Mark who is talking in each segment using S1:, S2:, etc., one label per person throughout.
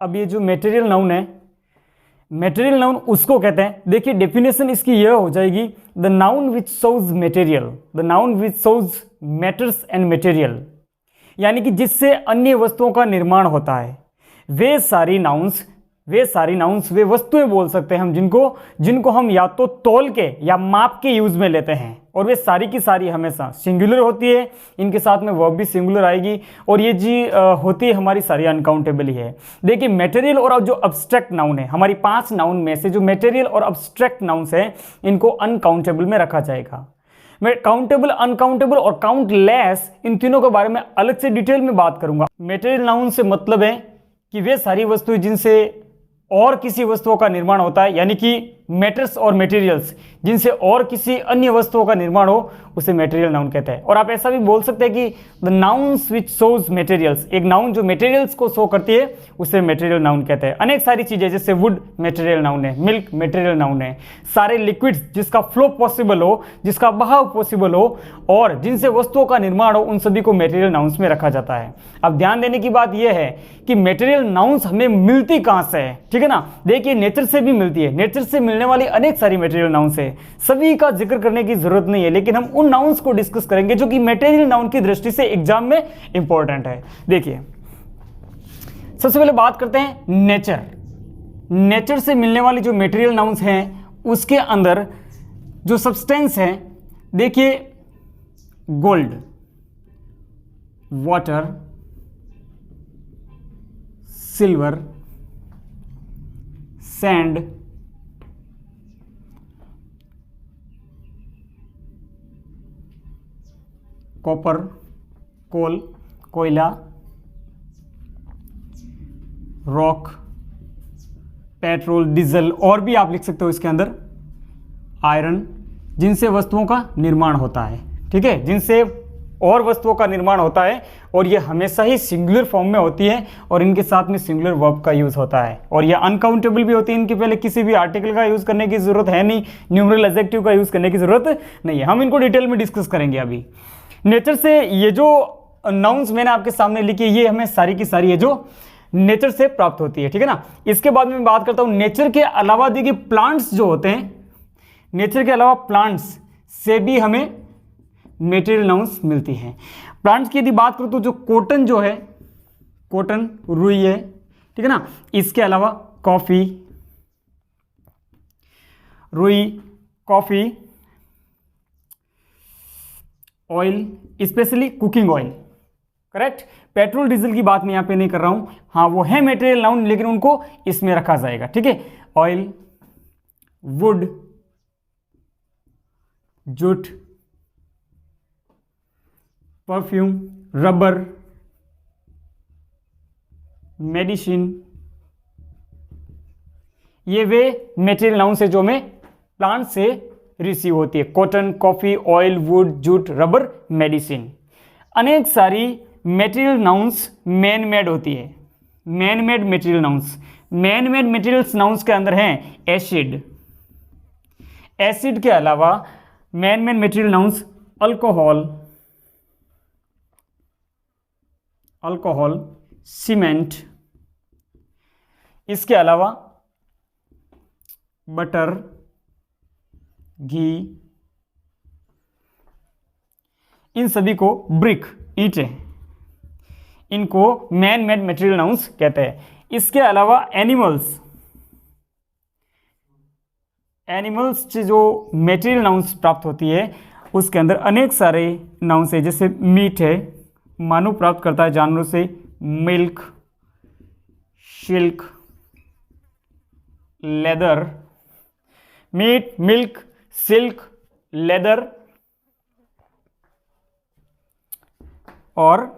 S1: अब ये जो मटेरियल नाउन है, मटेरियल नाउन उसको कहते हैं, देखिए डेफिनेशन इसकी यह हो जाएगी, the noun which shows material, the noun which shows matters and material, यानी कि जिससे अन्य वस्तुओं का निर्माण होता है। वे सारी नाउन्स वे वस्तुएं बोल सकते हैं हम जिनको हम या तो तौल के या माप के यूज में लेते हैं, और वे सारी की सारी हमेशा सिंगुलर होती है, इनके साथ में वर्ब भी सिंगुलर आएगी, और ये जी होती है हमारी सारी अनकाउंटेबल ही है। देखिए मटेरियल और जो अब्स्ट्रैक्ट नाउन है, हमारी 5 नाउन में से जो मटेरियल और अब्स्ट्रैक्ट नाउन्स है इनको अनकाउंटेबल में रखा जाएगा। मैं काउंटेबल, अनकाउंटेबल और काउंटलेस इन तीनों के बारे में अलग से डिटेल में बात करूंगा। मटेरियल नाउन से मतलब है कि वे सारी वस्तुएं जिनसे और किसी वस्तुओं का निर्माण होता है, यानी कि मैटर्स और मटेरियल्स, जिनसे और किसी अन्य वस्तुओं का निर्माण हो, उसे मटेरियल नाउन कहते हैं। और आप ऐसा भी बोल सकते हैं कि the nouns which shows materials, एक नाउन जो मटेरियल्स को शो करती है उसे मटेरियल नाउन कहते हैं। अनेक सारी चीजें जैसे वुड मटेरियल नाउन है, मिल्क मटेरियल नाउन है, सारे लिक्विड्स जिसका फ्लो पॉसिबल हो, जिसका बहाव पॉसिबल हो और जिनसे वस्तुओं का निर्माण हो, उन सभी को मटेरियल नाउन्स में रखा जाता है। अब ध्यान देने की बात यह है कि मटेरियल नाउन्स हमें मिलती कहां से है, ठीक है ना। देखिए नेचर से भी मिलती है, नेचर से मिलने वाली अनेक सारी मटेरियल नाउन्स है, सभी का जिक्र करने की जरूरत नहीं है, लेकिन हम उन नाउन्स को डिस्कस करेंगे जो कि मटेरियल नाउन की दृष्टि से एग्जाम में इंपॉर्टेंट है। देखिए सबसे पहले बात करते हैं नेचर। नेचर से मिलने वाली जो मटेरियल नाउन्स हैं उसके अंदर जो सब्सटेंस है, देखिए gold, water, silver, sand, copper, coal, कोयला, रॉक, पेट्रोल, डीजल, और भी आप लिख सकते हो इसके अंदर, आयरन, जिनसे वस्तुओं का निर्माण होता है, ठीक है, जिनसे और वस्तुओं का निर्माण होता है, और ये हमेशा ही सिंगुलर फॉर्म में होती है और इनके साथ में सिंगुलर वर्ब का यूज होता है, और ये अनकाउंटेबल भी होती है। इनके पहले किसी भी आर्टिकल का यूज करने की जरूरत है नहीं, न्यूमरल एडजेक्टिव का यूज करने की जरूरत नहीं है। हम इनको डिटेल में डिस्कस करेंगे अभी। नेचर से ये जो नाउन्स मैंने आपके सामने लिखी, ये हमें सारी की सारी है जो नेचर से प्राप्त होती है, ठीक है ना। इसके बाद में बात करता हूं नेचर के अलावा, देखिए प्लांट्स जो होते हैं, नेचर के अलावा प्लांट्स से भी हमें मटेरियल नाउन्स मिलती हैं। प्लांट्स की यदि बात करूं तो जो कॉटन जो है, कॉटन रुई है, ठीक है ना। इसके अलावा कॉफी, रुई, coffee, oil, specially cooking oil, correct. Petrol diesel की बात मैं यहां पे नहीं कर रहा हूं, हाँ वो है मटेरियल नाउन, लेकिन उनको इसमें रखा जाएगा, ठीक है। Oil, would, jute, perfume, rubber, medicine, ये वे मटेरियल नाउन से जो हमें प्लांट से रिसीव होती है। Cotton, coffee, oil, would, jute, rubber, medicine. अनेक सारी मटेरियल नाउन्स मैन मेड होती है, man made material nouns. Man made material nouns के अंदर हैं एसिड, एसिड के अलावा man made material nouns alcohol, alcohol, cement, इसके अलावा बटर, घी, इन सभी को ब्रिक, ईंटें, इनको मैन मेड मटेरियल नाउन्स कहते हैं। इसके अलावा एनिमल्स, एनिमल्स से जो मटेरियल नाउन्स प्राप्त होती है उसके अंदर अनेक सारे नाउन्स है, जैसे मीट है, मानव प्राप्त करता है जानवरों से, milk, silk, leather, meat, milk, silk, leather और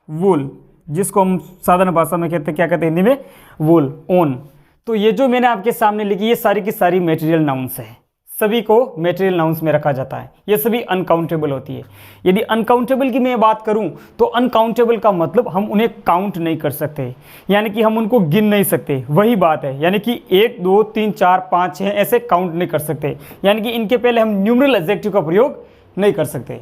S1: वूल, जिसको हम साधारण भाषा में कहते हैं, क्या कहते हैं हिंदी में, वूल, ओन। तो ये जो मैंने आपके सामने लिखी, ये सारी की सारी मटेरियल नाउन्स है, सभी को मटेरियल नाउन्स में रखा जाता है। ये सभी अनकाउंटेबल होती है। यदि अनकाउंटेबल की मैं बात करूं तो अनकाउंटेबल का मतलब हम उन्हें काउंट नहीं कर सकते, यानी कि हम उनको गिन नहीं सकते, वही बात है। यानी कि 1 2 3 4 5 6 ऐसे काउंट नहीं कर सकते, यानी कि इनके पहले हम न्यूमरल एडजेक्टिव का प्रयोग नहीं कर सकते।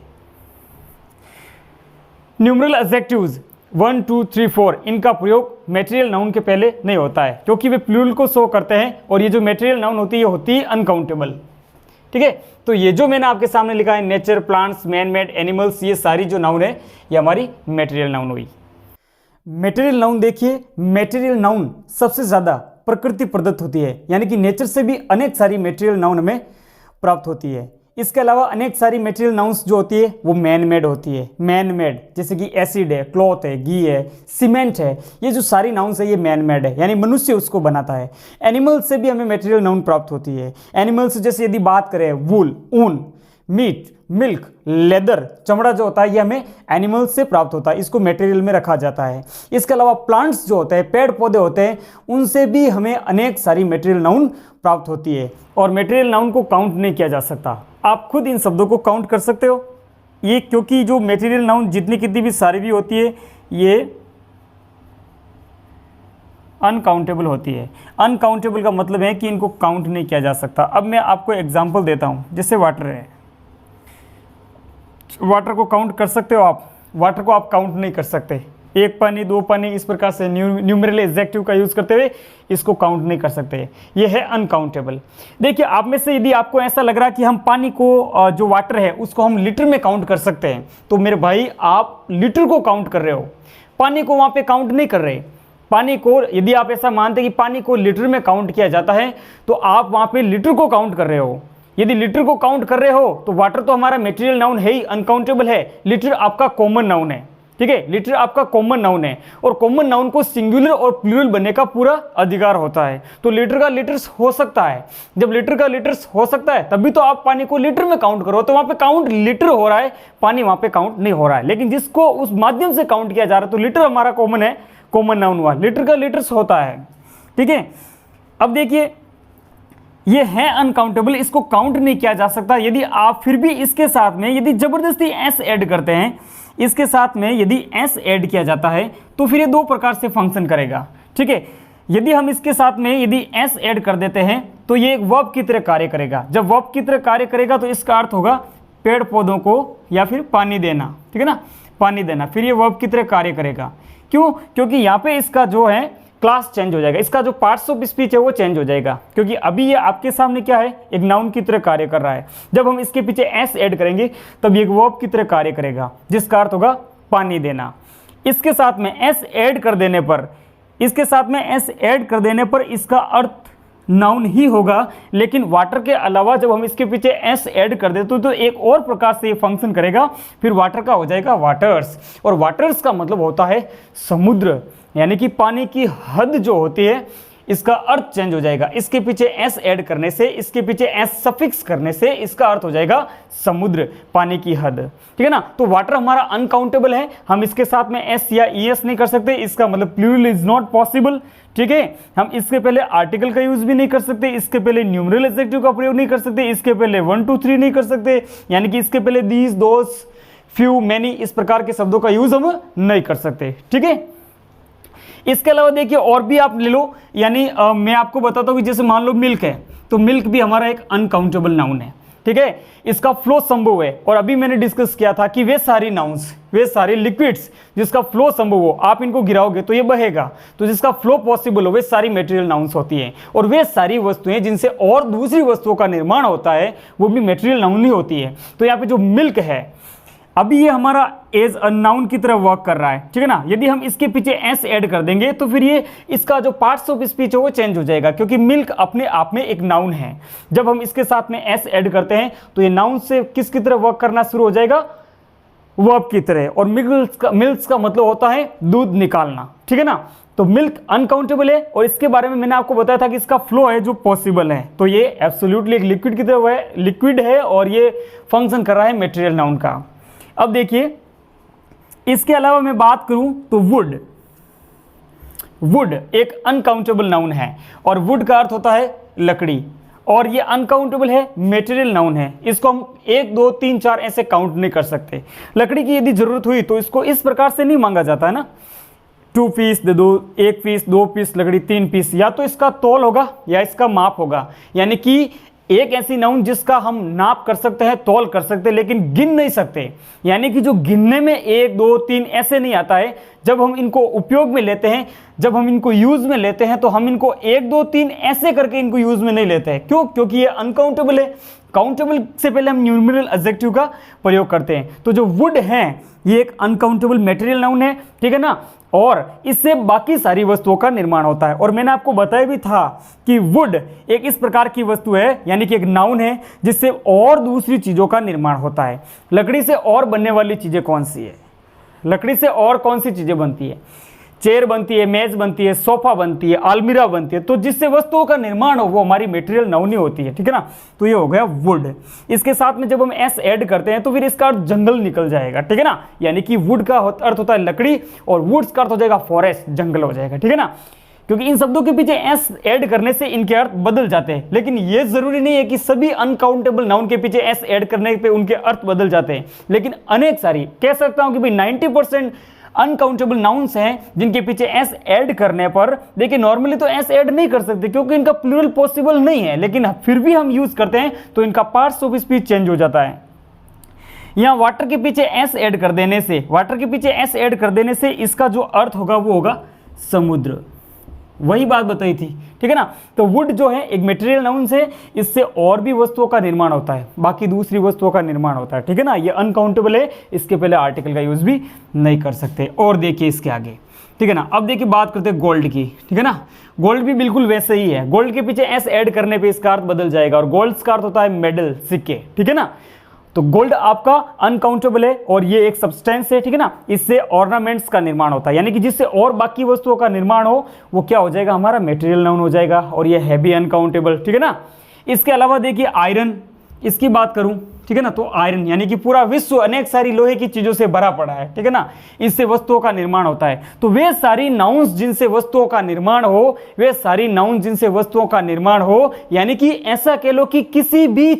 S1: न्यूमरल एडजेक्टिव्स 1 2 3 4 इनका प्रयोग मेटेरियल नाउन के पहले नहीं होता है, क्योंकि वे प्लूरल को शो करते हैं और ये जो मेटेरियल नाउन होती है ये होती है अनकाउंटेबल। ठीक है, तो ये जो मैंने आपके सामने लिखा है nature, plants, man made, animals, ये सारी जो नाउन है ये हमारी मेटेरियल नाउन हुई। मेटेरियल नाउन देखिए, मेटेरियल नाउन सबसे ज़्यादा प्रकृति प्रदत्त होती है, यानी कि नेचर से भी अनेक सारी मेटेरियल नाउन हमें प्राप्त होती है। इसके अलावा अनेक सारी मेटेरियल नाउन्स जो होती है वो मैन मेड होती है। मैन मेड जैसे कि एसिड है, क्लॉथ है, घी है, सीमेंट है, ये जो सारी नाउन्स है ये मैन मेड है, यानी मनुष्य उसको बनाता है। एनिमल्स से भी हमें मेटेरियल नाउन प्राप्त होती है। एनिमल्स जैसे यदि बात करें वूल, ऊन, मीट, मिल्क, लेदर, चमड़ा जो होता है ये हमें एनिमल्स से प्राप्त होता है, इसको मटेरियल में रखा जाता है। इसके अलावा प्लांट्स जो होते हैं, पेड़ पौधे होते हैं, उनसे भी हमें अनेक सारी मटेरियल नाउन प्राप्त होती है। और मटेरियल नाउन को काउंट नहीं किया जा सकता, आप खुद इन शब्दों को काउंट कर सकते हो ये, क्योंकि जो मटेरियल नाउन जितनी कितनी भी सारी भी होती है ये अनकाउंटेबल होती है। अनकाउंटेबल का मतलब है कि इनको काउंट नहीं किया जा सकता। अब मैं आपको एग्जांपल देता हूँ, जैसे वाटर है, वाटर को काउंट कर सकते हो आप? वाटर को आप काउंट नहीं कर सकते। एक पानी, दो पानी, इस प्रकार से न्यूमेरल एडजेक्टिव का यूज़ करते हुए इसको काउंट नहीं कर सकते, ये है अनकाउंटेबल। देखिए, आप में से यदि आपको ऐसा लग रहा है कि हम पानी को, जो वाटर है उसको हम लीटर में काउंट कर सकते हैं, तो मेरे भाई आप लीटर को काउंट कर रहे हो, पानी को वहाँ पे काउंट नहीं कर रहे। पानी को यदि आप ऐसा मानते हैं कि पानी को लीटर में काउंट किया जाता है तो आप वहाँ पे लीटर को काउंट कर रहे हो। यदि लीटर को काउंट कर रहे हो तो वाटर तो हमारा मटेरियल नाउन है ही, अनकाउंटेबल है। लीटर आपका कॉमन नाउन है, ठीक है, लीटर आपका कॉमन नाउन है, और कॉमन नाउन को सिंगुलर और प्लूरल बनने का पूरा अधिकार होता है। तो लीटर का लीटर्स हो सकता है। जब लीटर का लीटर्स हो सकता है तभी तो आप पानी को लीटर में काउंट करो, तो वहाँ पे काउंट लीटर हो रहा है, पानी वहाँ पे काउंट नहीं हो रहा है। लेकिन जिसको उस माध्यम से काउंट किया जा रहा है, तो लीटर हमारा कॉमन है, कॉमन नाउन हुआ, लीटर का लीटर्स होता है। ठीक है, अब देखिए ये है अनकाउंटेबल, इसको काउंट नहीं किया जा सकता। यदि आप फिर भी इसके साथ में यदि जबरदस्ती एस ऐड करते हैं, इसके साथ में यदि एस ऐड किया जाता है तो फिर ये दो प्रकार से फंक्शन करेगा। ठीक है, यदि हम इसके साथ में यदि एस ऐड कर देते हैं तो ये एक वर्ब की तरह कार्य करेगा। जब वर्ब की तरह कार्य करेगा तो इसका अर्थ होगा पेड़ पौधों को या फिर पानी देना, ठीक है ना, पानी देना, फिर ये वर्ब की तरह कार्य करेगा। क्यों? क्योंकि यहाँ पे इसका जो है क्लास चेंज हो जाएगा, इसका जो पार्ट्स ऑफ स्पीच है वो चेंज हो जाएगा, क्योंकि अभी ये आपके सामने क्या है, एक नाउन की तरह कार्य कर रहा है। जब हम इसके पीछे एस ऐड करेंगे तब ये एक वर्ब की तरह कार्य करेगा, जिसका अर्थ होगा पानी देना। इसके साथ में एस ऐड कर देने पर, इसके साथ में एस ऐड कर देने पर इसका अर्थ नाउन ही होगा, लेकिन वाटर के अलावा जब हम इसके पीछे एस ऐड कर देते तो एक और प्रकार से ये फंक्शन करेगा। फिर वाटर का हो जाएगा वाटर्स, और वाटर्स का मतलब होता है समुद्र, यानी कि पानी की हद जो होती है इसका अर्थ चेंज हो जाएगा। इसके पीछे एस ऐड करने से, इसके पीछे एस सफिक्स करने से इसका अर्थ हो जाएगा समुद्र, पानी की हद, ठीक है ना। तो वाटर हमारा अनकाउंटेबल है, हम इसके साथ में एस या ईएस नहीं कर सकते, इसका मतलब प्लूरल इज नॉट पॉसिबल। ठीक है, हम इसके पहले आर्टिकल का यूज भी नहीं कर सकते, इसके पहले न्यूमरल एडजेक्टिव का प्रयोग नहीं कर सकते, इसके पहले 1 2 3 नहीं कर सकते, यानी कि इसके पहले दीज, दोस, फ्यू, मैनी, इस प्रकार के शब्दों का यूज हम नहीं कर सकते। ठीक है, इसके अलावा देखिए और भी आप ले लो, यानी मैं आपको बताता हूँ कि जैसे मान लो मिल्क है, तो मिल्क भी हमारा एक अनकाउंटेबल नाउन है। ठीक है, इसका फ्लो संभव है, और अभी मैंने डिस्कस किया था कि वे सारी नाउन्स, वे सारे लिक्विड्स जिसका फ्लो संभव हो, आप इनको गिराओगे तो ये बहेगा, तो जिसका फ्लो पॉसिबल हो वे सारी मेटेरियल नाउन्स होती हैं। और वे सारी वस्तुएं जिनसे और दूसरी वस्तुओं का निर्माण होता है वो भी मेटेरियल नाउन ही होती है। तो यहाँ पे जो मिल्क है अभी ये हमारा एज अ नाउन की तरह वर्क कर रहा है, ठीक है ना। यदि हम इसके पीछे एस ऐड कर देंगे तो फिर ये इसका जो पार्ट्स ऑफ स्पीच है वो चेंज हो जाएगा, क्योंकि मिल्क अपने आप में एक नाउन है। जब हम इसके साथ में एस ऐड करते हैं तो ये नाउन से किसकी तरह वर्क करना शुरू हो जाएगा, वर्ब की तरह। और मिल्क का मतलब होता है दूध निकालना, ठीक है ना। तो मिल्क अनकाउंटेबल है, और इसके बारे में मैंने आपको बताया था कि इसका फ्लो है जो पॉसिबल है। तो ये एब्सोल्युटली एक लिक्विड की तरह है, लिक्विड है, और ये फंक्शन कर रहा है मेटेरियल नाउन का। अब देखिए इसके अलावा मैं बात करूं तो वुड, वुड एक अनकाउंटेबल नाउन है, और वुड का अर्थ होता है लकड़ी, और ये अनकाउंटेबल है, मेटेरियल नाउन है। इसको हम 1 2 3 4 ऐसे काउंट नहीं कर सकते। लकड़ी की यदि जरूरत हुई तो इसको इस प्रकार से नहीं मांगा जाता है ना, 2 पीस दे दो, 1 पीस, 2 पीस लकड़ी, 3 पीस, या तो इसका तोल होगा या इसका माप होगा। यानी कि एक ऐसी नाउन जिसका हम नाप कर सकते हैं, तौल कर सकते हैं, लेकिन गिन नहीं सकते, यानी कि जो गिनने में 1 2 3 ऐसे नहीं आता है। जब हम इनको उपयोग में लेते हैं, जब हम इनको यूज में लेते हैं, तो हम इनको 1 2 3 ऐसे करके इनको यूज में नहीं लेते हैं। क्यों? क्योंकि ये अनकाउंटेबल है। काउंटेबल से पहले हम न्यूमेरल एडजेक्टिव का प्रयोग करते हैं। तो जो वुड है ये एक अनकाउंटेबल मटेरियल नाउन है, ठीक है ना, और इससे बाकी सारी वस्तुओं का निर्माण होता है। और मैंने आपको बताया भी था कि वुड एक इस प्रकार की वस्तु है, यानी कि एक नाउन है जिससे और दूसरी चीज़ों का निर्माण होता है। लकड़ी से और बनने वाली चीज़ें कौन सी है? लकड़ी से और कौन सी चीज़ें बनती है? चेयर बनती है, मेज बनती है, सोफा बनती है, अलमीरा बनती है। तो जिससे वस्तुओं का निर्माण हो वो हमारी मटेरियल नाउन ही होती है, ठीक है ना। तो ये हो गया वुड। इसके साथ में जब हम एस ऐड करते हैं तो फिर इसका अर्थ जंगल निकल जाएगा, ठीक है ना। यानी कि वुड का अर्थ होता है लकड़ी और वुड्स का अर्थ हो जाएगा फॉरेस्ट, जंगल हो जाएगा, ठीक है ना। क्योंकि इन शब्दों के पीछे एस ऐड करने से इनके अर्थ बदल जाते हैं। लेकिन ये जरूरी नहीं है कि सभी अनकाउंटेबल नाउन के पीछे एस ऐड करने पे उनके अर्थ बदल जाते हैं। लेकिन अनेक सारी, कह सकता हूं कि भाई 90% अनकाउंटेबल नाउन्स हैं जिनके पीछे एस ऐड करने पर, देखिए नॉर्मली तो एस ऐड नहीं कर सकते क्योंकि इनका प्लूरल पॉसिबल नहीं है, लेकिन फिर भी हम यूज करते हैं तो इनका पार्ट्स ऑफ स्पीच चेंज हो जाता है। यहां वाटर के पीछे एस ऐड कर देने से, वाटर के पीछे एस ऐड कर देने से इसका जो अर्थ होगा वो होगा समुद्र। वही बात बताई थी, ठीक है ना। तो वुड जो है एक मटेरियल नाउन से, इससे और भी वस्तुओं का निर्माण होता है, बाकी दूसरी वस्तुओं का निर्माण होता है, ठीक है ना। ये अनकाउंटेबल है, इसके पहले आर्टिकल का यूज भी नहीं कर सकते। और देखिए इसके आगे, ठीक है ना। अब देखिए बात करते हैं गोल्ड की, ठीक है ना। गोल्ड भी बिल्कुल वैसे ही है। गोल्ड के पीछे एस ऐड करने पे इसका अर्थ बदल जाएगा और गोल्ड का अर्थ होता है मेडल, सिक्के, ठीक है ना। तो गोल्ड आपका अनकाउंटेबल है और ये एक सब्सटेंस है, ठीक है ना। इससे ऑर्नामेंट्स का निर्माण होता है, यानी कि जिससे और बाकी वस्तुओं का निर्माण हो वो क्या हो जाएगा, हमारा मटेरियल नाउन हो जाएगा। और ये है भी अनकाउंटेबल, ठीक है ना। इसके अलावा देखिए आयरन, इसकी बात करूं, ठीक है ना, तो आयरन यानी कि पूरा विश्व अनेक सारी लोहे की चीजों से भरा पड़ा है, ठीक है ना। इससे वस्तुओं का निर्माण होता है। तो वे सारी नाउन्स जिनसे वस्तुओं का निर्माण हो, वे सारी नाउन जिनसे वस्तुओं का निर्माण हो, यानी कि ऐसा कह लो कि किसी भी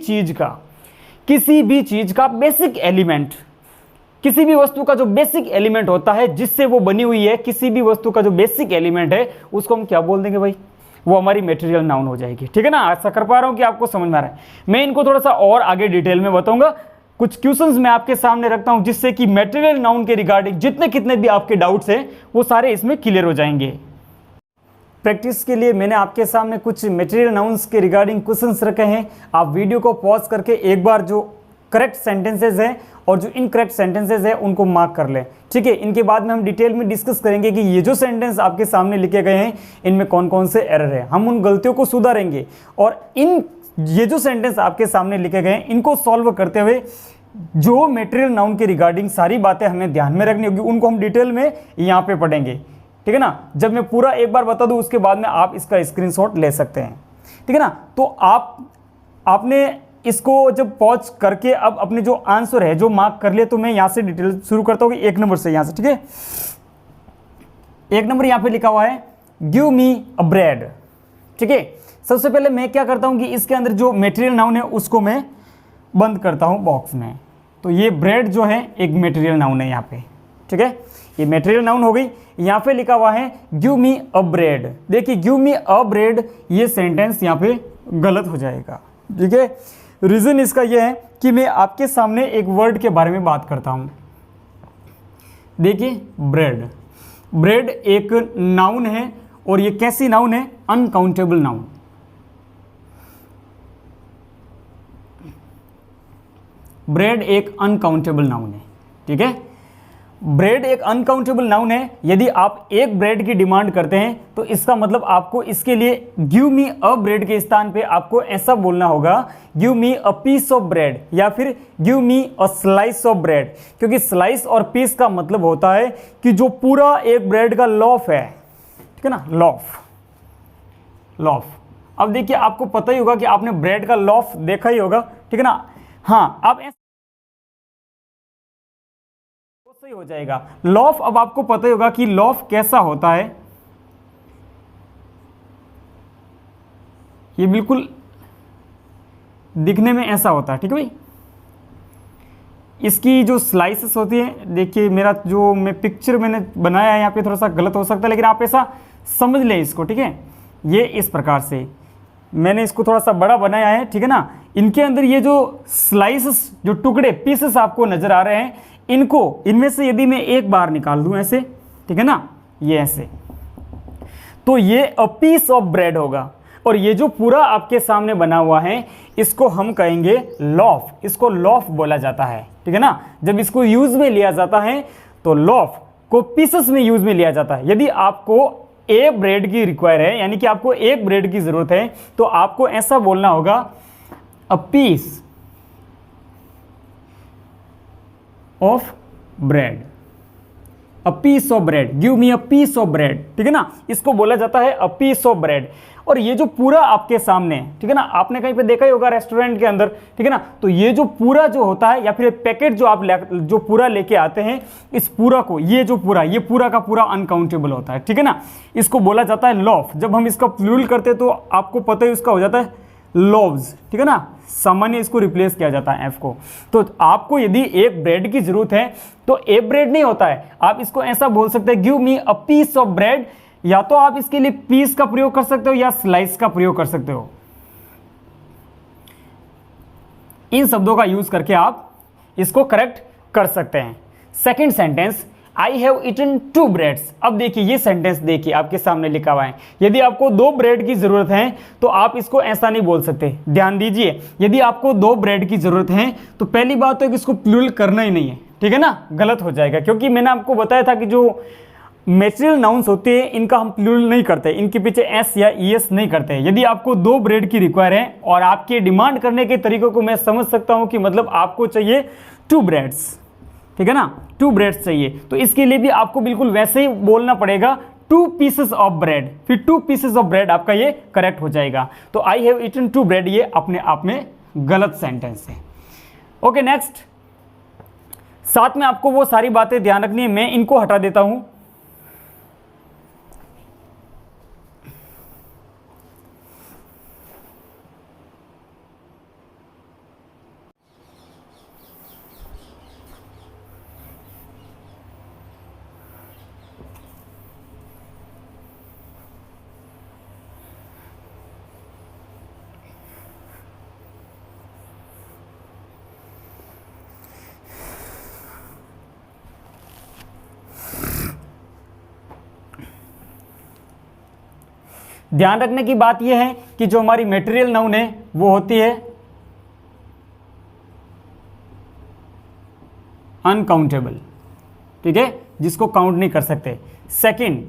S1: चीज का बेसिक एलिमेंट, किसी भी वस्तु का जो बेसिक एलिमेंट होता है जिससे वो बनी हुई है, किसी भी वस्तु का जो बेसिक एलिमेंट है उसको हम क्या बोल देंगे भाई, वो हमारी मटेरियल नाउन हो जाएगी, ठीक है ना। ऐसा कर पा रहा हूं कि आपको समझ में आ रहा है। मैं इनको थोड़ा सा और आगे डिटेल में बताऊंगा। कुछ क्वेश्चंस मैं आपके सामने रखता हूं जिससे कि मटेरियल नाउन के रिगार्डिंग जितने कितने भी आपके डाउट्स हैं वो सारे इसमें क्लियर हो जाएंगे। प्रैक्टिस के लिए मैंने आपके सामने कुछ मटेरियल नाउन्स के रिगार्डिंग क्वेश्चंस रखे हैं। आप वीडियो को पॉज करके एक बार जो करेक्ट सेंटेंसेज हैं और जो इनकरेक्ट सेंटेंसेज हैं उनको मार्क कर लें, ठीक है। इनके बाद में हम डिटेल में डिस्कस करेंगे कि ये जो सेंटेंस आपके सामने लिखे गए हैं इनमें कौन कौन से एरर है। हम उन गलतियों को सुधारेंगे और ये जो सेंटेंस आपके सामने लिखे गए हैं इनको सॉल्व करते हुए जो मटेरियल नाउन के रिगार्डिंग सारी बातें हमें ध्यान में रखनी होगी, उनको हम डिटेल में यहाँ पे पढ़ेंगे, ठीक है ना। जब मैं पूरा एक बार बता दूं उसके बाद में आप इसका स्क्रीनशॉट ले सकते हैं, ठीक है ना। तो आपने इसको जब पॉज करके अब अपने जो आंसर है जो मार्क कर लिया, तो मैं यहां से डिटेल शुरू करता हूं कि 1 नंबर से यहां से, ठीक है। 1 नंबर यहां पे लिखा हुआ है गिव मी अ ब्रेड, ठीक है। सबसे पहले मैं क्या करता हूं कि इसके अंदर जो मटेरियल नाउन है उसको मैं बंद करता हूं बॉक्स में। तो ये ब्रेड जो है एक मटेरियल नाउन है यहाँ पे, ठीक है। ये मटेरियल नाउन हो गई। यहाँ पे लिखा हुआ है गिव मी अ ब्रेड। देखिए गिव मी अ ब्रेड ये सेंटेंस यहाँ पे गलत हो जाएगा, ठीक है। रीजन इसका यह है कि मैं आपके सामने एक वर्ड के बारे में बात करता हूं। देखिए ब्रेड एक नाउन है और ये कैसी नाउन है, अनकाउंटेबल नाउन। ब्रेड एक अनकाउंटेबल नाउन है, ठीक है। ब्रेड एक अनकाउंटेबल नाउन है। यदि आप एक ब्रेड की डिमांड करते हैं तो इसका मतलब आपको इसके लिए गिव मी अ ब्रेड के स्थान पे आपको ऐसा बोलना होगा give me a piece of bread या फिर give me a slice of bread, क्योंकि स्लाइस और पीस का मतलब होता है कि जो पूरा एक ब्रेड का लॉफ है, ठीक है ना, लॉफ। अब देखिए आपको पता ही होगा कि आपने ब्रेड का लॉफ देखा ही होगा, ठीक है ना। हाँ, आप सही हो जाएगा लॉफ। अब आपको पता ही होगा कि लॉफ कैसा होता है। ये बिल्कुल दिखने में ऐसा होता है, ठीक है भाई। इसकी जो स्लाइसेस होती है, देखिए मेरा जो मैं पिक्चर मैंने बनाया है यहाँ पे थोड़ा सा गलत हो सकता है, लेकिन आप ऐसा समझ लें इसको, ठीक है। ये इस प्रकार से मैंने इसको थोड़ा सा बड़ा बनाया है, ठीक है ना। इनके अंदर ये जो स्लाइसेस, जो टुकड़े, पीसेस आपको नजर आ रहे हैं, इनको, इनमें से यदि मैं एक बार निकाल दूं ऐसे, ठीक है ना, ये ऐसे, तो ये अ पीस ऑफ ब्रेड होगा। और ये जो पूरा आपके सामने बना हुआ है, इसको हम कहेंगे लॉफ, इसको लॉफ बोला जाता है, ठीक है ना। जब इसको यूज में लिया जाता है तो लॉफ को पीसेस में यूज में लिया जाता है। यदि आपको ए ब्रेड की रिक्वायर है, यानी कि आपको एक ब्रेड की जरूरत है, तो आपको ऐसा बोलना होगा a piece of bread, a piece of bread, give me a piece of bread, ठीक है ना। इसको बोला जाता है अ पीस ऑफ ब्रेड। और ये जो पूरा आपके सामने, ठीक है ना, आपने कहीं पे देखा ही होगा रेस्टोरेंट के अंदर, ठीक है ना, तो ये जो पूरा जो होता है, या फिर पैकेट जो आप जो पूरा लेके आते हैं, इस पूरा को, ये जो पूरा, ये पूरा का पूरा अनकाउंटेबल होता है, ठीक है ना। इसको बोला जाता है लॉफ। जब हम इसका प्लूरल करते हैं तो आपको पता ही उसका हो जाता है लोव्स, ठीक है ना, सामान्य इसको रिप्लेस किया जाता है एफ को। तो आपको यदि एक ब्रेड की जरूरत है तो ए ब्रेड नहीं होता है, आप इसको ऐसा बोल सकते हैं give me a piece of bread. या तो आप इसके लिए पीस का प्रयोग कर सकते हो या स्लाइस का प्रयोग कर सकते हो। इन शब्दों का यूज करके आप इसको करेक्ट कर सकते हैं। Second sentence, I have eaten 2 breads. अब देखिए ये सेंटेंस देखिए आपके सामने लिखा हुआ है। यदि आपको 2 ब्रेड की जरूरत है तो आप इसको ऐसा नहीं बोल सकते। ध्यान दीजिए, यदि आपको 2 ब्रेड की जरूरत है तो पहली बात तो इसको प्लूरल करना ही नहीं है, ठीक है ना, गलत हो जाएगा। क्योंकि मैंने आपको बताया था कि जो मैटेरियल नाउन्स होते हैं इनका हम प्लूरल नहीं करते, इनके पीछे एस या ईएस नहीं करते। यदि आपको 2 ब्रेड की रिक्वायर है और आपके डिमांड करने के तरीकों को मैं समझ सकता हूं कि मतलब आपको चाहिए 2 ब्रेड्स, ठीक है ना, 2 ब्रेड्स चाहिए, तो इसके लिए भी आपको बिल्कुल वैसे ही बोलना पड़ेगा 2 पीसेस ऑफ ब्रेड। फिर 2 पीसेस ऑफ ब्रेड आपका ये करेक्ट हो जाएगा। तो आई हैव ईटन 2 ब्रेड ये अपने आप में गलत सेंटेंस है। ओके नेक्स्ट, साथ में आपको वो सारी बातें ध्यान रखनी है, मैं इनको हटा देता हूं। ध्यान रखने की बात यह है कि जो हमारी मटेरियल नाउन है वो होती है अनकाउंटेबल, ठीक है, जिसको काउंट नहीं कर सकते। सेकंड,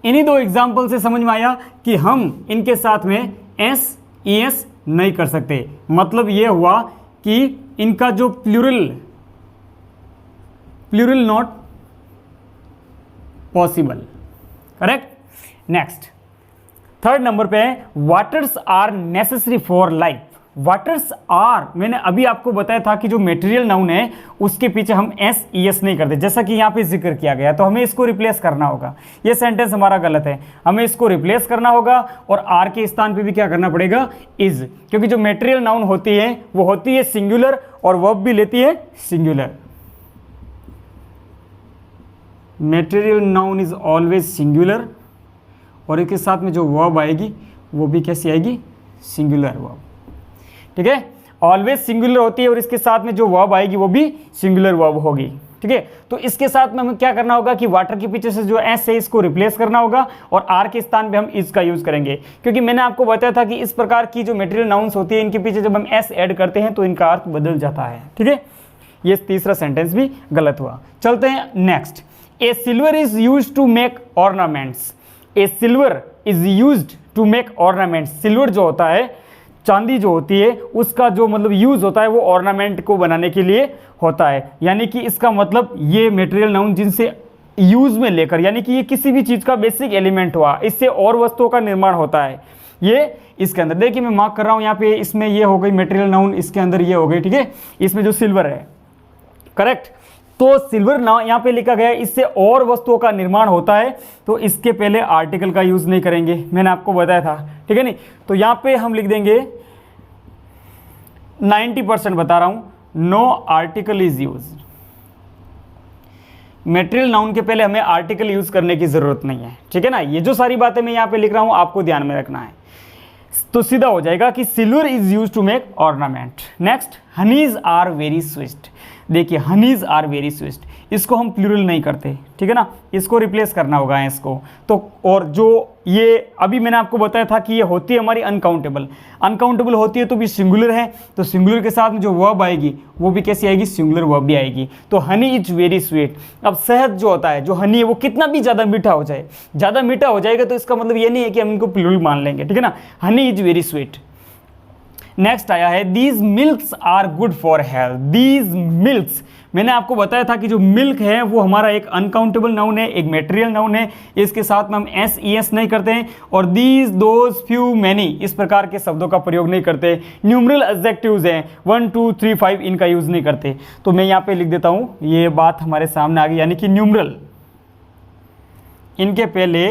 S1: इन्हीं 2 एग्जाम्पल से समझ में आया कि हम इनके साथ में एस ईएस नहीं कर सकते। मतलब यह हुआ कि इनका जो plural not possible, correct. Next, third number पे है waters are necessary for life. Waters are, मैंने अभी आपको बताया था कि जो मटेरियल नाउन है उसके पीछे हम एस ईएस नहीं करते, जैसा कि यहाँ पे जिक्र किया गया, तो हमें इसको रिप्लेस करना होगा। ये सेंटेंस हमारा गलत है, हमें इसको रिप्लेस करना होगा और आर के स्थान पे भी क्या करना पड़ेगा, इज, क्योंकि जो मटेरियल नाउन होती है वो होती है सिंगुलर और वर्ब भी लेती है singular. Material noun is always singular और इसके साथ में जो वर्ब आएगी वो भी कैसी आएगी, सिंगुलर वर्ब, ठीक है। ऑलवेज सिंगुलर होती है और इसके साथ में जो वर्ब आएगी वो भी सिंगुलर वर्ब होगी, ठीक है। तो इसके साथ में हमें क्या करना होगा कि वाटर के पीछे से जो एस है इसको रिप्लेस करना होगा और आर के स्थान पे हम इज का यूज करेंगे, क्योंकि मैंने आपको बताया था कि इस प्रकार की जो मटेरियल नाउन्स होती है इनके पीछे जब हम एस ऐड करते हैं तो इनका अर्थ बदल जाता है, ठीक है। ये तीसरा सेंटेंस भी गलत हुआ। चलते हैं next, a silver is used to make ornaments. A silver is used to make ornaments. Silver जो होता है, चांदी जो होती है, उसका जो मतलब यूज होता है वो ऑर्नामेंट को बनाने के लिए होता है। यानी कि इसका मतलब ये मटेरियल नाउन जिनसे यूज में लेकर, यानी कि ये किसी भी चीज का बेसिक एलिमेंट हुआ, इससे और वस्तुओं का निर्माण होता है। ये इसके अंदर देखिए मैं मार्क कर रहा हूं यहाँ पे, इसमें ये हो गई मटेरियल नाउन, इसके अंदर ये हो गई, ठीक है। इसमें जो सिल्वर है, करेक्ट, तो सिल्वर ना यहाँ पे लिखा गया है, इससे और वस्तुओं का निर्माण होता है, तो इसके पहले आर्टिकल का यूज नहीं करेंगे, मैंने आपको बताया था, ठीक है नहीं। तो यहाँ पे हम लिख देंगे 90% बता रहा हूं, no article is use. Material noun के पहले हमें आर्टिकल यूज करने की जरूरत नहीं है, ठीक है ना। ये जो सारी बातें मैं यहाँ पे लिख रहा हूं आपको ध्यान में रखना है। तो सीधा हो जाएगा कि silver is use to make ornament. Next, honeys are very sweet. देखिए हनीज आर वेरी स्वीट, इसको हम प्लूरल नहीं करते, ठीक है ना, इसको रिप्लेस करना होगा इसको। तो और जो ये अभी मैंने आपको बताया था कि ये होती है हमारी अनकाउंटेबल, अनकाउंटेबल होती है तो भी सिंगुलर है, तो सिंगुलर के साथ में जो वर्ब आएगी वो भी कैसी आएगी, सिंगुलर वर्ब भी आएगी। तो हनी इज वेरी स्वीट। अब शहद जो होता है, जो हनी है, वो कितना भी ज़्यादा मीठा हो जाए, ज़्यादा मीठा हो जाएगा तो इसका मतलब ये नहीं है कि हम इनको प्लूरल मान लेंगे, ठीक है ना। Honey is very sweet. Next आया है these milks are good for health. These milks, मैंने आपको बताया था कि जो मिल्क है वो हमारा एक अनकाउंटेबल नाउन है, एक मेटेरियल नाउन है, इसके साथ में हम एस ई एस नहीं करते हैं, और दीज दोज फ्यू मैनी इस प्रकार के शब्दों का प्रयोग नहीं करते। न्यूमरल एडजेक्टिव्स हैं 1 2 3 5, इनका यूज़ नहीं करते। तो मैं यहाँ पे लिख देता हूँ, ये बात हमारे सामने आ गई, यानी कि न्यूमरल, इनके पहले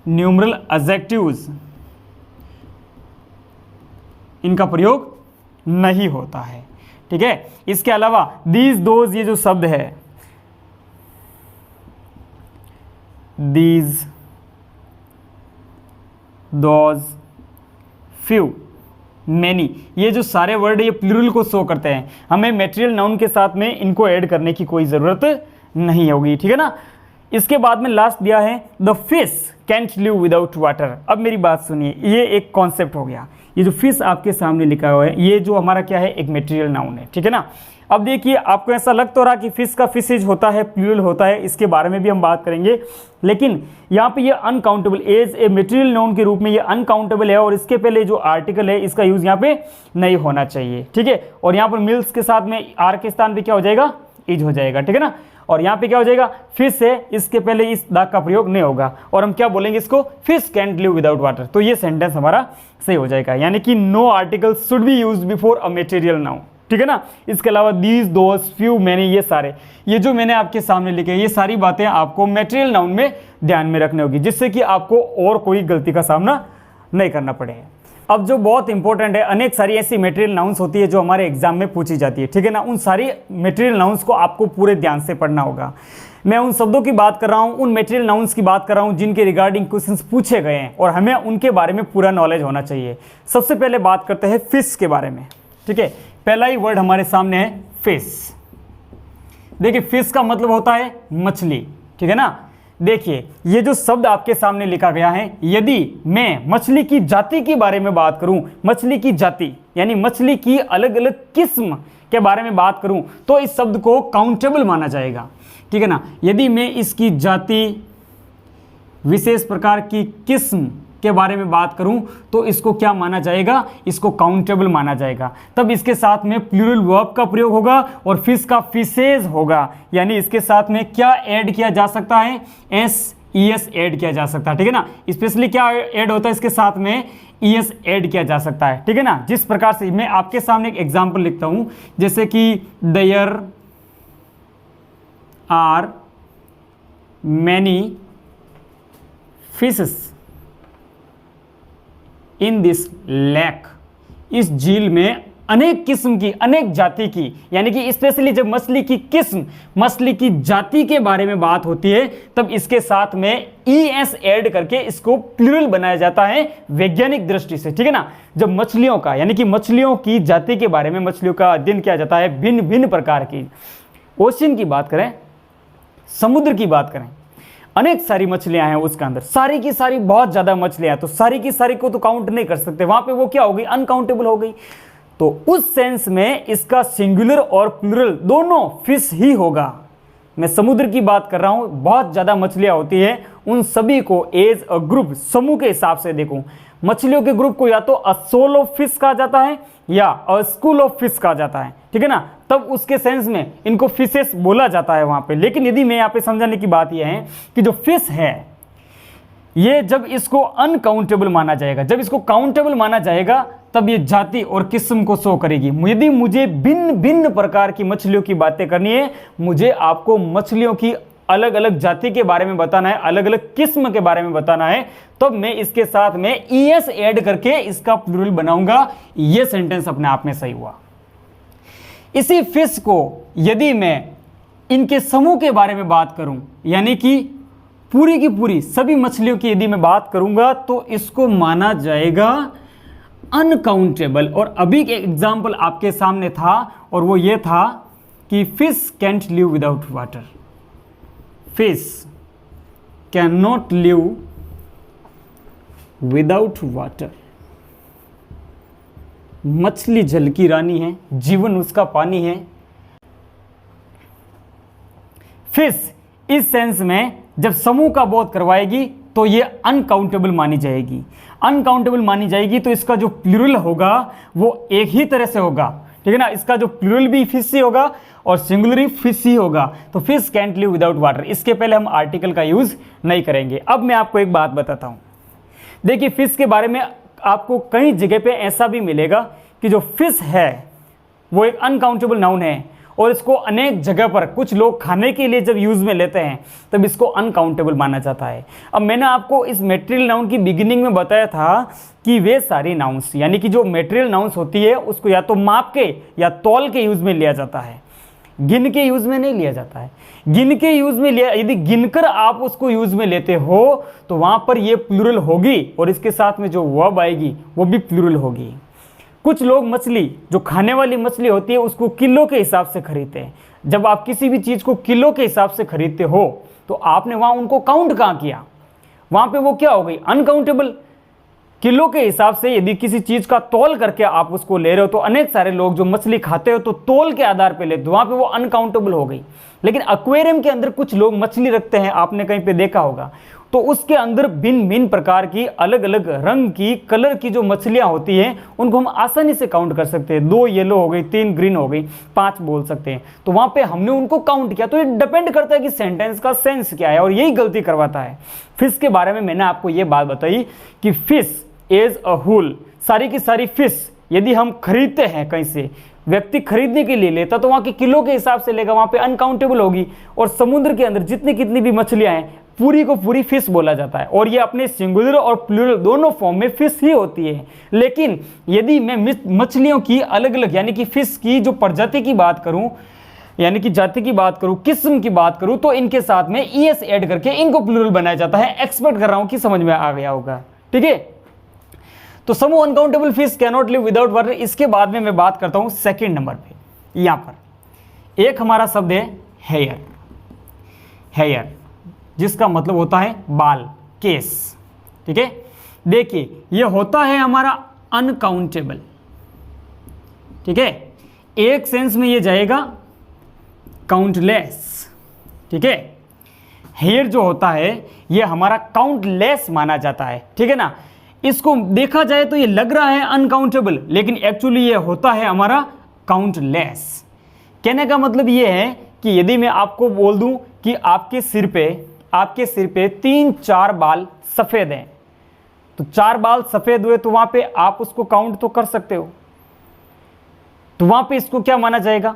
S1: न्यूमरल एडजेक्टिव्स, इनका प्रयोग नहीं होता है, ठीक है। इसके अलावा दीज दोज, ये जो शब्द है, दीज दोज फ्यू मैनी, ये जो सारे वर्ड ये प्लूरल को शो करते हैं, हमें मेटेरियल नाउन के साथ में इनको ऐड करने की कोई ज़रूरत नहीं होगी, ठीक है ना। इसके बाद में लास्ट दिया है the fish can't live without water. अब मेरी बात सुनिए, ये एक कॉन्सेप्ट हो गया। ये जो फिश आपके सामने लिखा हुआ है, ये जो हमारा क्या है, एक मेटेरियल नाउन है, ठीक है ना। अब देखिए आपको ऐसा लग तो रहा कि फिश का फिशेज होता है, प्लूरल होता है, इसके बारे में भी हम बात करेंगे, लेकिन यहाँ पे ये uncountable as a material noun के रूप में ये अनकाउंटेबल है, और इसके पहले जो आर्टिकल है इसका यूज यहाँ पे नहीं होना चाहिए, ठीक है। और यहाँ पर मिल्स के साथ में आर के स्थान पे क्या हो जाएगा, इज हो जाएगा, ठीक है ना। और यहाँ पे क्या हो जाएगा, फिश है, इसके पहले इस दाग का प्रयोग नहीं होगा, और हम क्या बोलेंगे इसको, fish can't live without water. तो ये सेंटेंस हमारा सही हो जाएगा, यानी कि no article should be used before a material noun, ठीक है ना। इसके अलावा दीज दोज फ्यू मैनी, ये सारे, ये जो मैंने आपके सामने लिखे, ये सारी बातें आपको मेटेरियल नाउन में ध्यान में रखनी होगी, जिससे कि आपको और कोई गलती का सामना नहीं करना पड़े। अब जो बहुत इंपॉर्टेंट है, अनेक सारी ऐसी मेटेरियल नाउन्स होती है जो हमारे एग्जाम में पूछी जाती है, ठीक है ना। उन सारी मेटेरियल नाउन्स को आपको पूरे ध्यान से पढ़ना होगा। मैं उन शब्दों की बात कर रहा हूँ, उन मेटेरियल नाउन्स की बात कर रहा हूँ जिनके रिगार्डिंग क्वेश्चंस पूछे गए हैं, और हमें उनके बारे में पूरा नॉलेज होना चाहिए। सबसे पहले बात करते हैं फिश के बारे में, ठीक है। पहला ही वर्ड हमारे सामने है फिश। देखिए फिश का मतलब होता है मछली, ठीक है ना। देखिए ये जो शब्द आपके सामने लिखा गया है, यदि मैं मछली की जाति के बारे में बात करूं, मछली की जाति यानी मछली की अलग अलग किस्म के बारे में बात करूं, तो इस शब्द को काउंटेबल माना जाएगा, ठीक है ना। यदि मैं इसकी जाति, विशेष प्रकार की किस्म के बारे में बात करूं, तो इसको क्या माना जाएगा, इसको काउंटेबल माना जाएगा। तब इसके साथ में प्लूरल वर्ब का प्रयोग होगा और फिश का फिशेज होगा, यानी इसके साथ में क्या ऐड किया जा सकता है, एस ई एस ऐड किया जा सकता है, ठीक है ना। स्पेशली क्या ऐड होता है इसके साथ में, ई एस ऐड किया जा सकता है, ठीक है ना। जिस प्रकार से मैं आपके सामने एक एग्जाम्पल लिखता हूं, जैसे कि there are many fishes in this lake, इस झील में अनेक किस्म की, अनेक जाति की, यानी कि स्पेशली जब मछली की किस्म, मछली की जाति के बारे में बात होती है, तब इसके साथ में ई एस ऐड करके इसको प्लूरल बनाया जाता है वैज्ञानिक दृष्टि से, ठीक है ना। जब मछलियों का, यानी कि मछलियों की जाति के बारे में मछलियों का अध्ययन किया जाता है, भिन्न भिन्न प्रकार की, ओशियन की बात करें, समुद्र की बात करें, अनेक सारी मछलियां हैं उसके अंदर, सारी की सारी बहुत ज़्यादा मछलियां, तो सारी की सारी को तो काउंट नहीं कर सकते, वहां पे वो क्या हो गई, अनकाउंटेबल हो गई। तो उस सेंस में इसका सिंगुलर और प्लूरल दोनों फिश ही होगा। मैं समुद्र की बात कर रहा हूं, बहुत ज़्यादा मछलियां होती है, उन सभी को एज अ ग्रुप, समूह के हिसाब से देखूं, मछलियों के ग्रुप को या तो अ सोल ऑफ फिश कहा जाता है या अ स्कूल ऑफ फिश कहा जाता है, ठीक है ना। तब उसके सेंस में इनको फिशेस बोला जाता है वहां पे। लेकिन यदि मैं यहाँ पे समझाने की बात यह है कि जो फिश है, ये जब इसको अनकाउंटेबल माना जाएगा, जब इसको काउंटेबल माना जाएगा, तब ये जाति और किस्म को शो करेगी। यदि मुझे भिन्न भिन्न प्रकार की मछलियों की बातें करनी है, मुझे आपको मछलियों की अलग अलग जाति के बारे में बताना है, अलग अलग किस्म के बारे में बताना है, तब मैं इसके साथ में ई एस ऐड करके इसका प्लूरल बनाऊंगा। ये सेंटेंस अपने आप में सही हुआ। इसी फिश को यदि मैं इनके समूह के बारे में बात करूं, यानी कि पूरी की पूरी सभी मछलियों की यदि मैं बात करूंगा तो इसको माना जाएगा अनकाउंटेबल। और अभी एक एग्जाम्पल आपके सामने था और वो ये था कि fish can't live without water, fish can not live without water. मछली जल की रानी है, जीवन उसका पानी है। फिश इस सेंस में जब समूह का बोध करवाएगी तो ये अनकाउंटेबल मानी जाएगी। अनकाउंटेबल मानी जाएगी तो इसका जो प्लूरल होगा वो एक ही तरह से होगा, ठीक है ना। इसका जो प्लूरल भी फिश ही होगा और सिंगुलर फिश ही होगा। तो fish can't live without water, इसके पहले हम आर्टिकल का यूज नहीं करेंगे। अब मैं आपको एक बात बताता हूं। देखिए फिश के बारे में आपको कई जगह पे ऐसा भी मिलेगा कि जो फिश है वो एक अनकाउंटेबल नाउन है और इसको अनेक जगह पर कुछ लोग खाने के लिए जब यूज में लेते हैं तब इसको अनकाउंटेबल माना जाता है। अब मैंने आपको इस मेटेरियल नाउन की बिगिनिंग में बताया था कि वे सारी नाउन्स, यानी कि जो मेटेरियल नाउन्स होती है उसको या तो माप के या तौल के यूज में लिया जाता है, गिन के यूज में नहीं लिया जाता है। गिन के यूज में लिया, यदि गिनकर आप उसको यूज में लेते हो तो वहां पर ये प्लूरल होगी और इसके साथ में जो वर्ब आएगी वो भी प्लूरल होगी। कुछ लोग मछली, जो खाने वाली मछली होती है, उसको किलो के हिसाब से खरीदते हैं। जब आप किसी भी चीज को किलो के हिसाब से खरीदते हो तो आपने वहां उनको काउंट कहां किया, वहां पे वो क्या हो गई, अनकाउंटेबल। किलो के हिसाब से यदि किसी चीज का तौल करके आप उसको ले रहे हो तो अनेक सारे लोग जो मछली खाते हो तो तौल के आधार पे लेते हो, वहां पे वो अनकाउंटेबल हो गई। लेकिन एक्वेरियम के अंदर कुछ लोग मछली रखते हैं, आपने कहीं पे देखा होगा, तो उसके अंदर भिन्न भिन्न प्रकार की अलग अलग रंग की, कलर की जो मछलियां होती हैं उनको हम आसानी से काउंट कर सकते हैं। 2 येलो हो गई, 3 ग्रीन हो गई, 5 बोल सकते हैं। तो वहां पे हमने उनको काउंट किया। तो ये डिपेंड करता है कि सेंटेंस का सेंस क्या है और यही गलती करवाता है। फिश के बारे में मैंने आपको ये बात बताई कि फिश एज अ होल, सारी की सारी फिश यदि हम खरीदते हैं, कहीं से व्यक्ति खरीदने के लिए लेता तो वहां के किलो के हिसाब से लेगा, वहां पे अनकाउंटेबल होगी। और समुद्र के अंदर जितनी कितनी भी मछलियां हैं पूरी को पूरी फिश बोला जाता है और ये अपने सिंगुलर और प्लूरल दोनों फॉर्म में फिश ही होती है। लेकिन यदि मैं मछलियों की अलग अलग, यानी कि फिश की जो प्रजाति की बात करूं, यानी कि जाति की बात करूं, किस्म की बात करूं, तो इनके साथ में ईएस ऐड करके इनको प्लूरल बनाया जाता है। एक्सपेक्ट कर रहा हूं कि समझ में आ गया होगा, ठीक है। तो समूह uncountable fish can not live without water. इसके बाद में मैं बात करता हूं सेकंड नंबर पे। यहां पर एक हमारा शब्द है हेयर, हेयर जिसका मतलब होता है बाल, केस, ठीक है। देखिए ये होता है हमारा अनकाउंटेबल, ठीक है। एक सेंस में ये जाएगा काउंटलेस, ठीक है। हेयर जो होता है ये हमारा काउंटलेस माना जाता है, ठीक है ना। इसको देखा जाए तो ये लग रहा है अनकाउंटेबल, लेकिन एक्चुअली ये होता है हमारा काउंटलेस। कहने का मतलब ये है कि यदि मैं आपको बोल दूं कि आपके सिर पे 3-4 बाल सफेद हैं, तो 4 बाल सफेद हुए तो वहां पे आप उसको काउंट तो कर सकते हो, तो वहां पे इसको क्या माना जाएगा,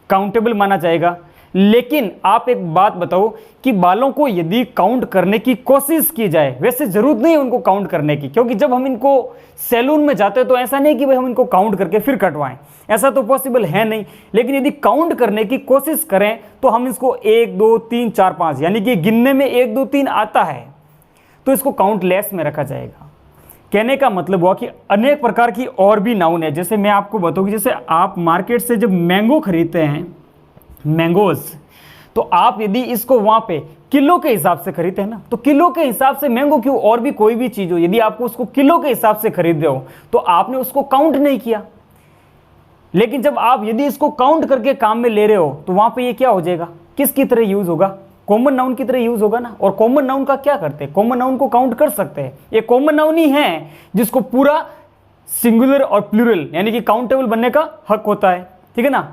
S1: काउंटेबल माना जाएगा। लेकिन आप एक बात बताओ कि बालों को यदि काउंट करने की कोशिश की जाए, वैसे जरूरत नहीं है उनको काउंट करने की, क्योंकि जब हम इनको सैलून में जाते हैं तो ऐसा नहीं कि भाई हम इनको काउंट करके फिर कटवाएं, ऐसा तो पॉसिबल है नहीं। लेकिन यदि काउंट करने की कोशिश करें तो हम इसको 1 2 3 4 5, यानी कि गिनने में 1 2 3 आता है तो इसको काउंटलेस में रखा जाएगा। कहने का मतलब हुआ कि अनेक प्रकार की और भी नाउन है। जैसे मैं आपको बताऊँ, जैसे आप मार्केट से जब मैंगो खरीदते हैं, मैंगोज, तो आप यदि इसको वहां पे किलो के हिसाब से खरीदते हैं ना, तो किलो के हिसाब से मैंगो क्यों, और भी कोई भी चीज हो, यदि आपको उसको किलो के हिसाब से खरीद रहे हो तो आपने उसको काउंट नहीं किया। लेकिन जब आप यदि इसको काउंट करके काम में ले रहे हो तो वहां पे ये क्या हो जाएगा, किसकी तरह यूज होगा, कॉमन नाउन की तरह यूज होगा ना। और कॉमन नाउन का क्या करते हैं, कॉमन नाउन को काउंट कर सकते हैं। ये कॉमन नाउन ही है जिसको पूरा सिंगुलर और प्लूरल यानी कि काउंटेबल बनने का हक होता है, ठीक है ना।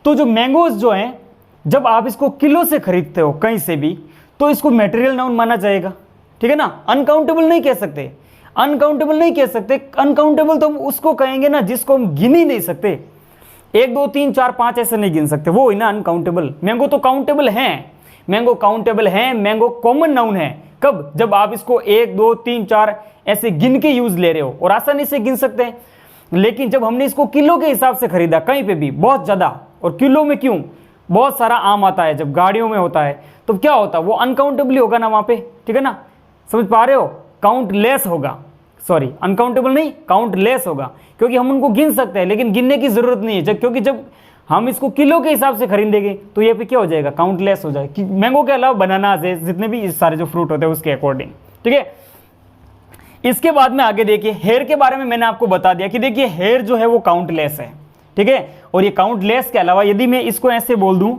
S1: तो जो मैंगोज जो हैं, जब आप इसको किलो से खरीदते हो कहीं से भी, तो इसको मटेरियल नाउन माना जाएगा, ठीक है ना। अनकाउंटेबल नहीं कह सकते, अनकाउंटेबल नहीं कह सकते। अनकाउंटेबल तो हम उसको कहेंगे ना जिसको हम गिन ही नहीं सकते, 1 2 3 4 5 ऐसे नहीं गिन सकते, वो ही ना अनकाउंटेबल। मैंगो तो काउंटेबल है, मैंगो काउंटेबल है, मैंगो कॉमन नाउन है। कब, जब आप इसको 1 2 3 4 ऐसे गिन के यूज ले रहे हो और आसानी से गिन सकते हैं। लेकिन जब हमने इसको किलो के हिसाब से खरीदा कहीं पे भी बहुत ज्यादा, और किलो में क्यों, बहुत सारा आम आता है, जब गाड़ियों में होता है तो क्या होता है, वो अनकाउंटेबल ही होगा ना वहाँ पे, ठीक है ना, समझ पा रहे हो, काउंटलेस होगा, सॉरी अनकाउंटेबल नहीं, काउंटलेस होगा, क्योंकि हम उनको गिन सकते हैं लेकिन गिनने की ज़रूरत नहीं है, क्योंकि जब हम इसको किलो के हिसाब से खरीदेंगे तो ये पे क्या हो जाएगा, काउंटलेस हो जाएगा, मैंगो के अलावा बनानाज है, जितने भी इस सारे जो फ्रूट होते हैं उसके अकॉर्डिंग, ठीक है। इसके बाद में आगे देखिए, हेयर के बारे में मैंने आपको बता दिया कि देखिए हेयर जो है वो काउंटलेस है, ठीक है। और ये काउंटलेस के अलावा यदि मैं इसको ऐसे बोल दूं,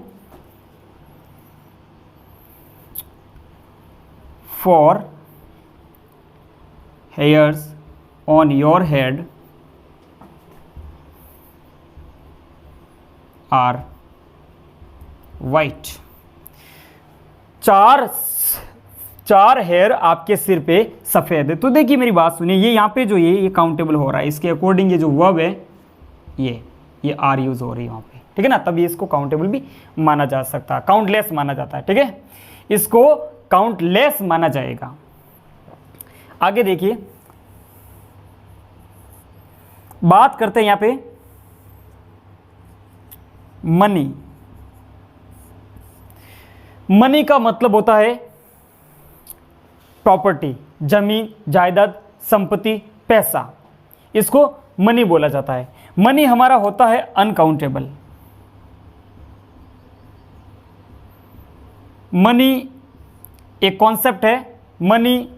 S1: four hairs on your head are white, चार हेयर आपके सिर पे सफ़ेद है। तो देखिए मेरी बात सुनिए, ये यहाँ पे जो ये काउंटेबल हो रहा है, इसके अकॉर्डिंग ये जो वर्ब है ये आर यूज़ हो रही है वहाँ पे, ठीक है ना, तभी इसको काउंटेबल भी माना जा सकता है, काउंटलेस माना जाता है, ठीक है, इसको काउंटलेस माना जाएगा। आगे देखिए, बात करते हैं यहाँ पे मनी। मनी का मतलब होता है प्रॉपर्टी, जमीन, जायदाद, संपत्ति, पैसा, इसको मनी बोला जाता है। मनी हमारा होता है अनकाउंटेबल। मनी एक कॉन्सेप्ट है, मनी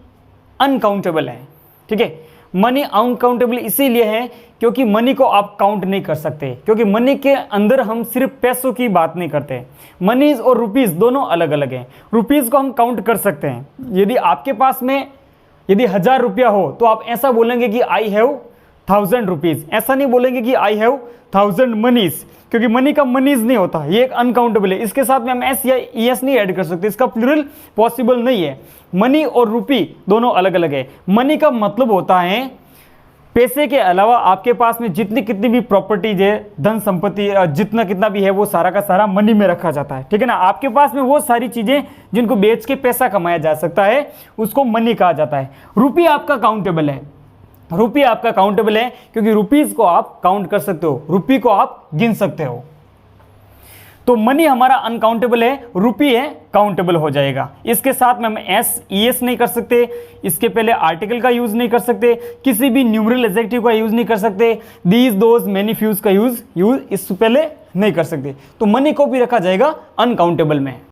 S1: अनकाउंटेबल है, ठीक है। मनी अनकाउंटेबल इसीलिए है क्योंकि मनी को आप काउंट नहीं कर सकते, क्योंकि मनी के अंदर हम सिर्फ पैसों की बात नहीं करते। मनीज और रुपीज़ दोनों अलग अलग हैं। रुपीज़ को हम काउंट कर सकते हैं, यदि आपके पास में यदि 1000 रुपया हो तो आप ऐसा बोलेंगे कि आई हैव 1000 रुपीज़, ऐसा नहीं बोलेंगे कि आई हैव 1000 मनीज, क्योंकि मनी का मनीज नहीं होता, ये एक अनकाउंटेबल है। इसके साथ में हम एस या ईएस नहीं ऐड कर सकते, इसका प्लूरल पॉसिबल नहीं है। मनी और रुपी दोनों अलग अलग है। मनी का मतलब होता है पैसे के अलावा आपके पास में जितनी कितनी भी प्रॉपर्टीज है, धन संपत्ति, जितना कितना भी है वो सारा का सारा मनी में रखा जाता है, ठीक है ना। आपके पास में वो सारी चीज़ें जिनको बेच के पैसा कमाया जा सकता है उसको मनी कहा जाता है। रुपी आपका काउंटेबल है, रुपी आपका काउंटेबल है क्योंकि रुपीज़ को आप काउंट कर सकते हो, रुपी को आप गिन सकते हो। तो मनी हमारा अनकाउंटेबल है, रुपी है काउंटेबल हो जाएगा। इसके साथ में हम एस ईएस नहीं कर सकते, इसके पहले आर्टिकल का यूज़ नहीं कर सकते, किसी भी न्यूमरल एडजेक्टिव का यूज़ नहीं कर सकते, दीज दोज मैनी फ्यूज का यूज़ इससे पहले नहीं कर सकते। तो मनी को भी रखा जाएगा अनकाउंटेबल में।